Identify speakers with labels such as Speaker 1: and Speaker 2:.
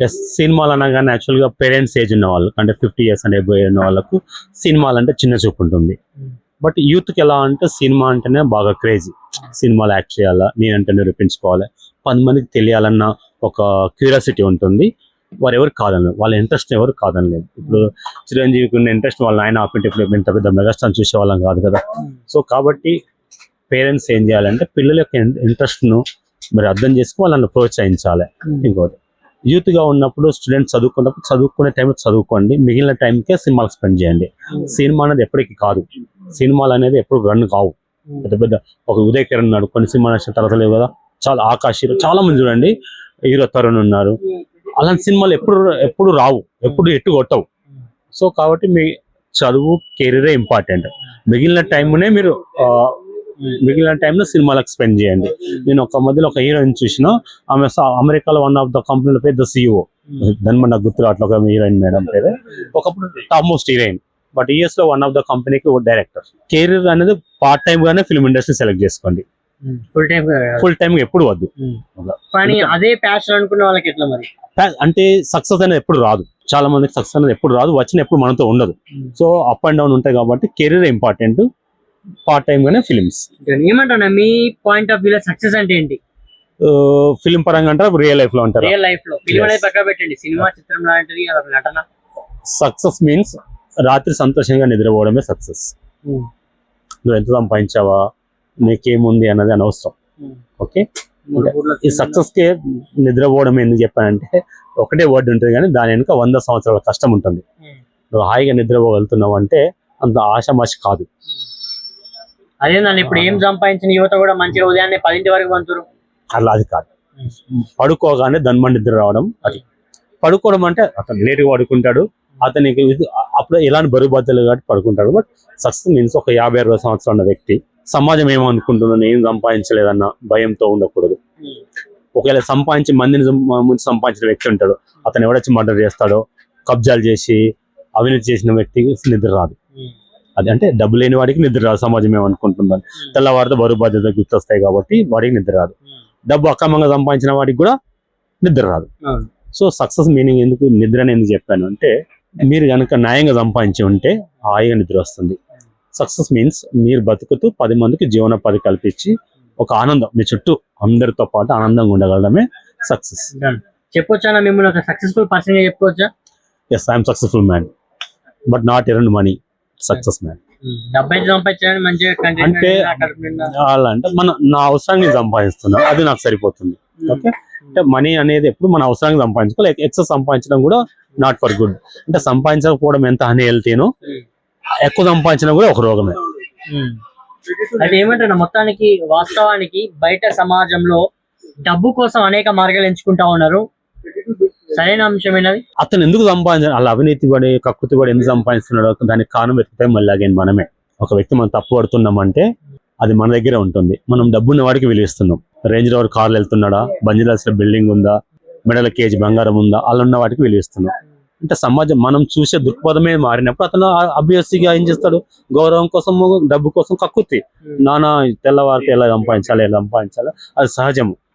Speaker 1: Yes, సినిమాలు అనగానే యాక్చువల్గా పేరెంట్స్ ఏజ్ ఉన్న వాళ్ళు అంటే 50 years అండ్ ఎబో ఉన్న వాళ్ళకు సినిమాలు అంటే చిన్న చూపు ఉంటుంది. బట్ యూత్కి ఎలా అంటే సినిమా అంటేనే బాగా క్రేజీ. సినిమాలు యాక్ట్ చేయాలా, నేనంటే నిరూపించుకోవాలి, 10 మందికి తెలియాలన్న ఒక క్యూరియాసిటీ ఉంటుంది. వారు ఎవరు కాదనలేదు, వాళ్ళ ఇంట్రెస్ట్ ఎవరు కాదనలేదు. ఇప్పుడు చిరంజీవికి ఉన్న ఇంట్రెస్ట్ వాళ్ళ ఆయన ఆపింటే ఇప్పుడు ఇంత పెద్ద మెగాస్టార్ చూసే వాళ్ళం కాదు కదా. సో కాబట్టి పేరెంట్స్ ఏం చేయాలంటే పిల్లల యొక్క ఇంట్రెస్ట్ను మరి అర్థం చేసుకుని వాళ్ళని ప్రోత్సహించాలి. ఇంకోటి, యూత్గా ఉన్నప్పుడు స్టూడెంట్స్ చదువుకున్నప్పుడు చదువుకునే టైంలో చదువుకోండి, మిగిలిన టైంకే సినిమాలు స్పెండ్ చేయండి. సినిమా అనేది ఎప్పటికీ కాదు, సినిమాలు అనేది ఎప్పుడు రన్ కావు. పెద్ద పెద్ద ఒక ఉదయ్ కిరణ్ ఉన్నాడు, కొన్ని సినిమా నచ్చిన తర్వాత లేవు కదా. చాలా ఆకాశ్ హీరో, చాలా మంది చూడండి, హీరో తరుణ్ ఉన్నారు. అలాంటి సినిమాలు ఎప్పుడు ఎప్పుడు రావు, ఎప్పుడు ఎట్టు కొట్టవు. సో కాబట్టి మీ చదువు కెరీరే ఇంపార్టెంట్. మిగిలిన టైంనే మీరు మిగిలిన టైంలో సినిమాలకు స్పెండ్ చేయండి. నేను ఒక మధ్యలో ఒక హీరోయిన్ చూసిన, ఆమె అమెరికాలో వన్ ఆఫ్ ద కంపెనీలో పెద్ద CEO. దాని నాకు గుర్తు రావట్లేదు ఒక హీరోయిన్ మేడం పేరు. ఒకప్పుడు top most heroine, but US లో వన్ ఆఫ్ ద కంపెనీకి డైరెక్టర్. కెరీర్ అనేది పార్ట్ టైం గానే ఫిల్మ్ ఇండస్ట్రీ సెలెక్ట్ చేసుకోండి, ఫుల్ టైం ఎప్పుడు వద్దు.
Speaker 2: కానీ అదే ప్యాషన్ అనుకున్న వాళ్ళకి ఎట్లా మరి?
Speaker 1: అంటే సక్సెస్ అనేది ఎప్పుడు రాదు, చాలా మందికి సక్సెస్ అనేది ఎప్పుడు రాదు, వచ్చిన ఎప్పుడు మనతో ఉండదు. సో అప్ అండ్ డౌన్ ఉంటాయి కాబట్టి కెరీర్ ఇంపార్టెంట్, పార్ట్ టైం గానే ఫిలిమ్స్.
Speaker 2: ఏమంటున్నా మీ పాయింట్ ఆఫ్ వ్యూ సక్సెస్ అంటే ఏంటి?
Speaker 1: ఫిలిం పరంగా అంటారు, రియల్ లైఫ్ లో అంటారు.
Speaker 2: రియల్ లైఫ్ లో ఫిల్మ్ అనేది పక్క పెట్టండి, సినిమా చిత్రం లాంటిది అదొక నటన.
Speaker 1: సక్సెస్ మీన్స్ రాత్రి సంతోషంగా నిద్రపోవడమే సక్సెస్. నువ్వు ఎంత సంపాదించావా, నీకేముంది అన్నది అనవసరం. ఓకే, ఈ సక్సెస్ కే నిద్రపోవడం ఎందుకు చెప్పానంటే ఒకటే వర్డ్ ఉంటుంది కానీ దాని వెనుక 100 సంవత్సరాల కష్టం ఉంటుంది. నువ్వు హాయిగా నిద్రపోగలుగుతున్నావు అంటే అంత ఆషామాషి కాదు.
Speaker 2: అదే నన్ను ఇప్పుడు ఏం సంపాదించిన యువత కూడా మంచిగా ఉదయాన్నే 10 వరకు పంతురు.
Speaker 1: అలా అది కాదు, పడుకోగానే ధన్మని నిద్ర రావడం. అది పడుకోవడం అంటే అతను లేటుగా పడుకుంటాడు, అతనికి అప్పుడు ఎలాంటి బరువు బద్దలు కాబట్టి పడుకుంటాడు. బట్ సక్సెస్ మీన్స్ ఒక 50-60 సంవత్సరాలు ఉన్న వ్యక్తి సమాజం ఏమనుకుంటున్నాను, ఏం సంపాదించలేదన్న భయంతో ఉండకూడదు. ఒకవేళ సంపాదించి మందిని ముందు సంపాదించిన వ్యక్తి ఉంటాడు, అతను ఎవడొచ్చి మర్డర్ చేస్తాడో, కబ్జాలు చేసి అవినీతి చేసిన వ్యక్తికి నిద్ర రాదు. అది అంటే డబ్బు లేని వాడికి నిద్ర రాదు, సమాజం ఏమనుకుంటుందని. తెల్లవారితో బరువు బాధ్యత గుర్తొస్తాయి కాబట్టి వాడికి నిద్ర రాదు. డబ్బు అక్రమంగా సంపాదించిన వాడికి కూడా నిద్ర రాదు. సో సక్సెస్ మీనింగ్ ఎందుకు, నిద్రని ఎందుకు చెప్పాను అంటే, మీరు కనుక న్యాయంగా సంపాదించి ఉంటే హాయిగా నిద్ర వస్తుంది. సక్సెస్ మీన్స్ మీరు బతుకుతూ 10 మందికి జీవనోపాధి కల్పించి ఒక ఆనందం, మీ చుట్టూ అందరితో పాటు ఆనందంగా ఉండగలడమే సక్సెస్.
Speaker 2: చెప్పొచ్చా మిమ్మల్ని ఒక సక్సెస్ఫుల్ పర్సన్ గా చెప్పుకోవచ్చా?
Speaker 1: Yes, I'm successful man but not earn money. Success man అంటే అలా అంటే నా అవసరానికి నేను సంపాదిస్తున్నాను, అది నాకు సరిపోతుంది. ఓకే, అంటే మనీ అనేది ఎప్పుడు మన అవసరానికి సంపాదించుకోవాలి. ఎక్సెస్ సంపాదించడం కూడా నాట్ ఫర్ గుడ్. అంటే సంపాదించకపోవడం ఎంత అన్హెల్తీనో, ఎక్కువ సంపాదించడం కూడా ఒక రోగమే.
Speaker 2: అంటే ఏమంటున్నా, మొత్తానికి వాస్తవానికి బయట సమాజంలో డబ్బు కోసం అనేక మార్గాలు ఎంచుకుంటా ఉన్నారు. సరైన అంశమేనది.
Speaker 1: అతను ఎందుకు సంపాదించాలి, అలా అవినీతి పడి కక్కుతి పడి ఎందుకు సంపాదిస్తున్నాడో దానికి కారణం వెతికితే మళ్ళీ అగైన్ మనమే. ఒక వ్యక్తి మనం తప్పు పడుతున్నామంటే అది మన దగ్గరే ఉంటుంది. మనం డబ్బున్న వాడికి విలువిస్తున్నాం. రేంజ్ రోవర్ కార్లు వెళ్తున్నాడా, బంజారాస్ లో బిల్డింగ్ ఉందా, మెడల కేజీ బంగారం ఉందా, అలా ఉన్న వాటికి విలువిస్తున్నాం. అంటే సమాజం మనం చూసే దృక్పథమే మారినప్పుడు అతను అభ్యర్థిగా ఏం చేస్తాడు, గౌరవం కోసం డబ్బు కోసం కక్కుతి, నానా తెల్లవారితే ఎలా సంపాదించాలి అది సహజము.